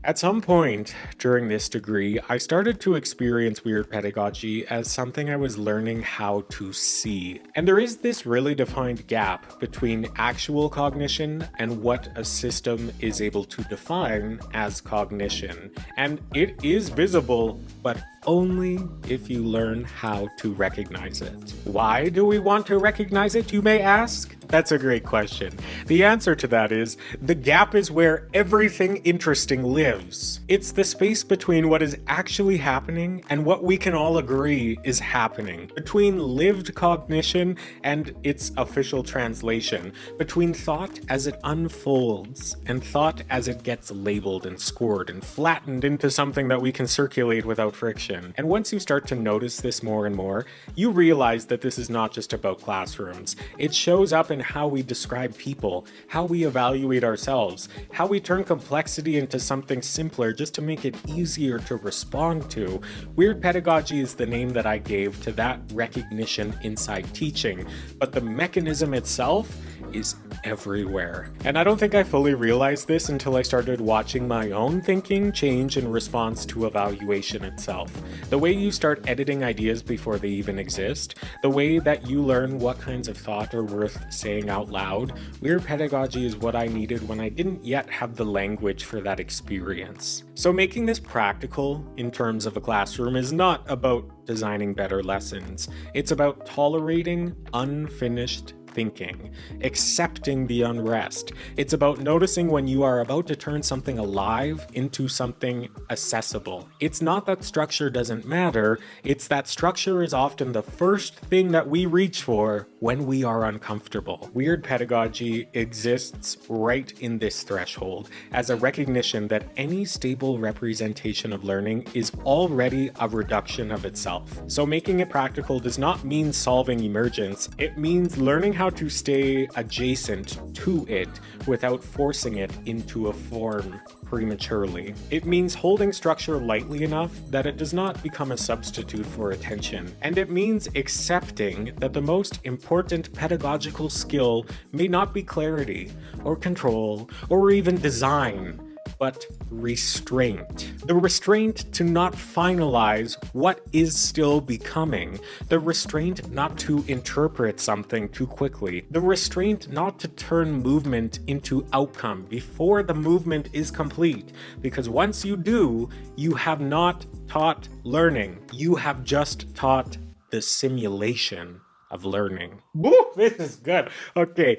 At some point during this degree, I started to experience weird pedagogy as something I was learning how to see. And there is this really defined gap between actual cognition and what a system is able to define as cognition. And it is visible, but only if you learn how to recognize it. Why do we want to recognize it, you may ask? That's a great question. The answer to that is, the gap is where everything interesting lives. It's the space between what is actually happening and what we can all agree is happening. Between lived cognition and its official translation. Between thought as it unfolds and thought as it gets labeled and scored and flattened into something that we can circulate without friction. And once you start to notice this more and more, you realize that this is not just about classrooms. It shows up in how we describe people, how we evaluate ourselves, how we turn complexity into something simpler just to make it easier to respond to. Weird pedagogy is the name that I gave to that recognition inside teaching, but the mechanism itself is everywhere. And I don't think I fully realized this until I started watching my own thinking change in response to evaluation itself. The way you start editing ideas before they even exist, the way that you learn what kinds of thought are worth saying out loud. Weird pedagogy is what I needed when I didn't yet have the language for that experience. So making this practical in terms of a classroom is not about designing better lessons. It's about tolerating unfinished thinking, accepting the unrest. It's about noticing when you are about to turn something alive into something accessible. It's not that structure doesn't matter, it's that structure is often the first thing that we reach for when we are uncomfortable. Weird pedagogy exists right in this threshold as a recognition that any stable representation of learning is already a reduction of itself. So making it practical does not mean solving emergence, it means learning how to stay adjacent to it without forcing it into a form prematurely. It means holding structure lightly enough that it does not become a substitute for attention. And it means accepting that the most important pedagogical skill may not be clarity, or control, or even design, but restraint. The restraint to not finalize what is still becoming. The restraint not to interpret something too quickly. The restraint not to turn movement into outcome before the movement is complete. Because once you do, you have not taught learning. You have just taught the simulation of learning. Woo, this is good. Okay.